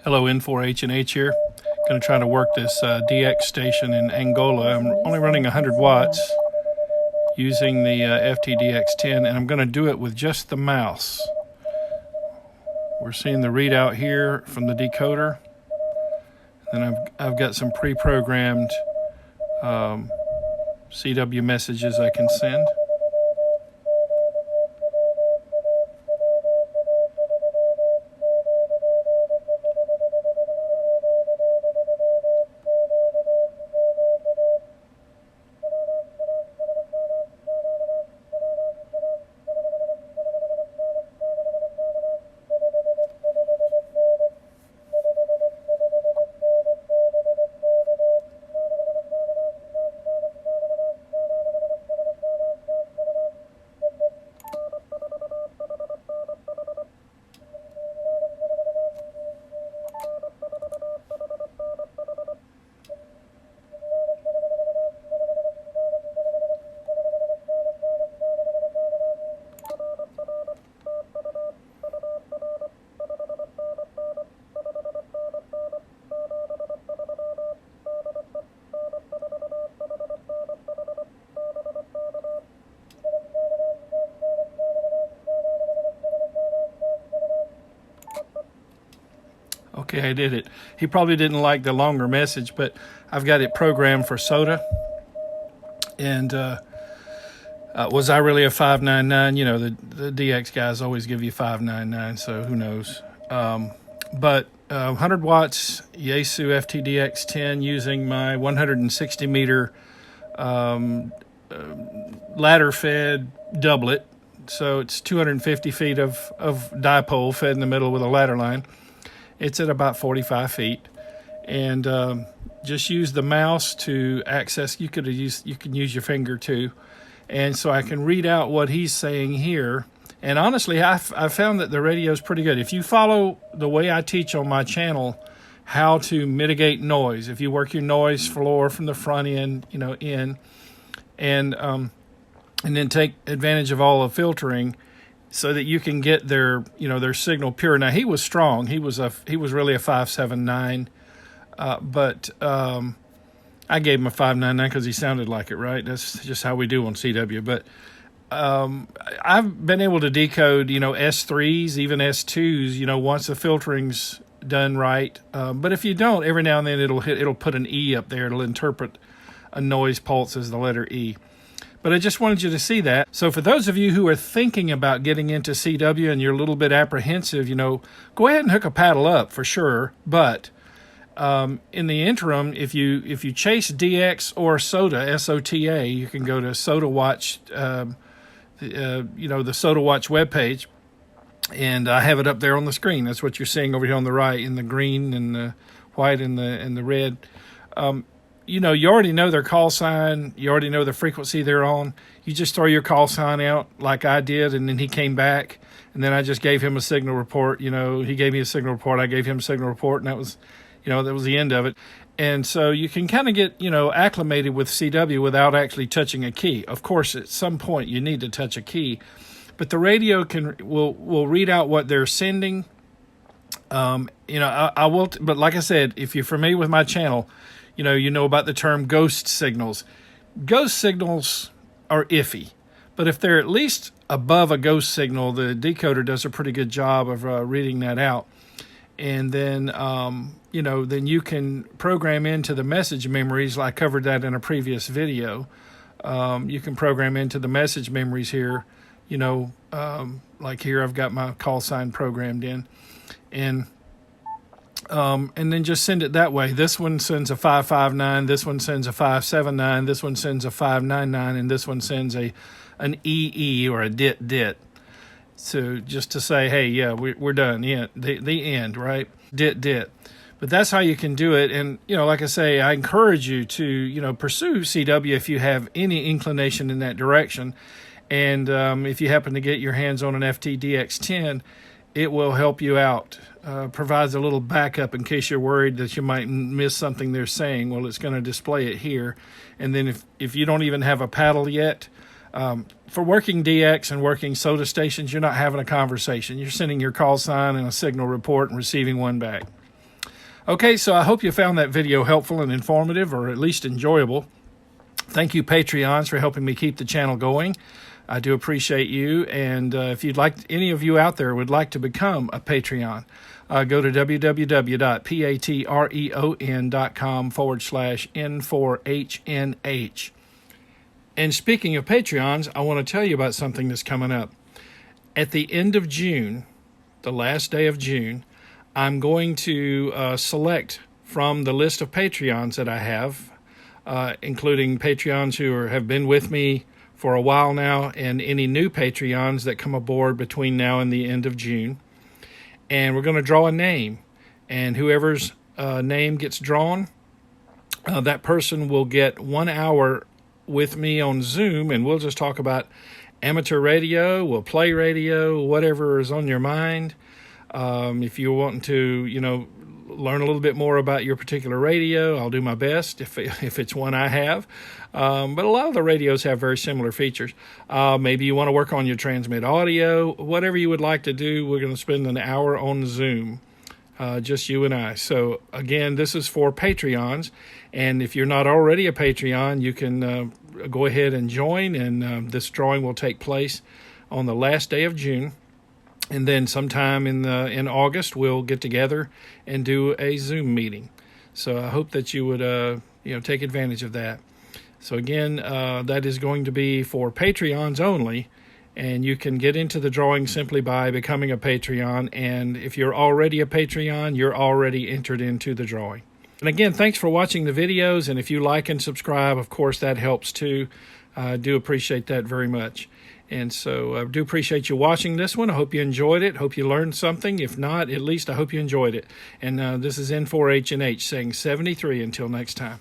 Hello, N4H&H here. Going to try to work this DX station in Angola. I'm only running 100 watts using the FTdx10, and I'm going to do it with just the mouse. We're seeing the readout here from the decoder. Then I've got some pre-programmed CW messages I can send. Okay, I did it. He probably didn't like the longer message, but I've got it programmed for SOTA. And was I really a 599? You know, the DX guys always give you 599, so who knows. But 100 watts, Yaesu FTdx10 using my 160 meter ladder-fed doublet. So it's 250 feet of dipole fed in the middle with a ladder line. It's at about 45 feet, and just use the mouse to access. You can use your finger too, and so I can read out what he's saying here. And honestly, I found that the radio is pretty good. If you follow the way I teach on my channel, how to mitigate noise. If you work your noise floor from the front end, in, and then take advantage of all the filtering, so that you can get their signal pure. Now he was strong. He was really a 579, but I gave him a 599 because he sounded like it, right? That's just how we do on CW. But I've been able to decode S3s, even S2s, once the filtering's done right. But if you don't, every now and then it'll put an E up there. It'll interpret a noise pulse as the letter E. But I just wanted you to see that. So for those of you who are thinking about getting into CW and you're a little bit apprehensive, go ahead and hook a paddle up for sure. But in the interim, if you chase DX or SOTA, S-O-T-A, you can go to SOTA Watch, the SOTA Watch webpage, and I have it up there on the screen. That's what you're seeing over here on the right in the green and the white and the red. You already know their call sign. You already know the frequency they're on. You just throw your call sign out like I did, and then he came back, and then I just gave him a signal report. He gave me a signal report. I gave him a signal report, and that was the end of it. And so you can kind of get, acclimated with CW without actually touching a key. Of course, at some point you need to touch a key, but the radio will read out what they're sending. I will, but like I said, if you're familiar with my channel, you know about the term ghost signals. Ghost signals are iffy, but if they're at least above a ghost signal, the decoder does a pretty good job of reading that out. And then, then you can program into the message memories. I covered that in a previous video. You can program into the message memories here, like here I've got my call sign programmed in. And then just send it that way. This one sends a 559, this one sends a 579, this one sends a 599, and this one sends an EE or a DIT. So just to say, hey, yeah, we're done. Yeah, the end, right? DIT. But that's how you can do it. And, like I say, I encourage you to, pursue CW if you have any inclination in that direction. And if you happen to get your hands on an FTdx10, it will help you out. Provides a little backup in case you're worried that you might miss something they're saying. Well, it's going to display it here. And then if you don't even have a paddle yet, for working DX and working SOTA stations, you're not having a conversation. You're sending your call sign and a signal report and receiving one back. Okay, so I hope you found that video helpful and informative, or at least enjoyable. Thank you, Patreons, for helping me keep the channel going. I do appreciate you, and if you'd like, any of you out there would like to become a Patreon, go to www.patreon.com/N4HNH. And speaking of Patreons, I want to tell you about something that's coming up. At the end of June, the last day of June, I'm going to select from the list of Patreons that I have, including Patreons who have been with me for a while now, and any new Patreons that come aboard between now and the end of June. And we're going to draw a name, and whoever's name gets drawn, that person will get 1 hour with me on Zoom, and we'll just talk about amateur radio, we'll play radio, whatever is on your mind. If you're wanting to, learn a little bit more about your particular radio, I'll do my best if it's one I have. But a lot of the radios have very similar features. Maybe you want to work on your transmit audio, whatever you would like to do. We're going to spend an hour on Zoom, just you and I. So again, this is for Patreons. And if you're not already a Patreon, you can go ahead and join. And this drawing will take place on the last day of June. And then sometime in August, we'll get together and do a Zoom meeting. So I hope that you would take advantage of that. So again, that is going to be for Patreons only, and you can get into the drawing simply by becoming a Patreon. And if you're already a Patreon, you're already entered into the drawing. And again, thanks for watching the videos. And if you like and subscribe, of course, that helps too. I do appreciate that very much. And so I do appreciate you watching this one. I hope you enjoyed it. Hope you learned something. If not, at least I hope you enjoyed it. And this is N4HNH saying 73 until next time.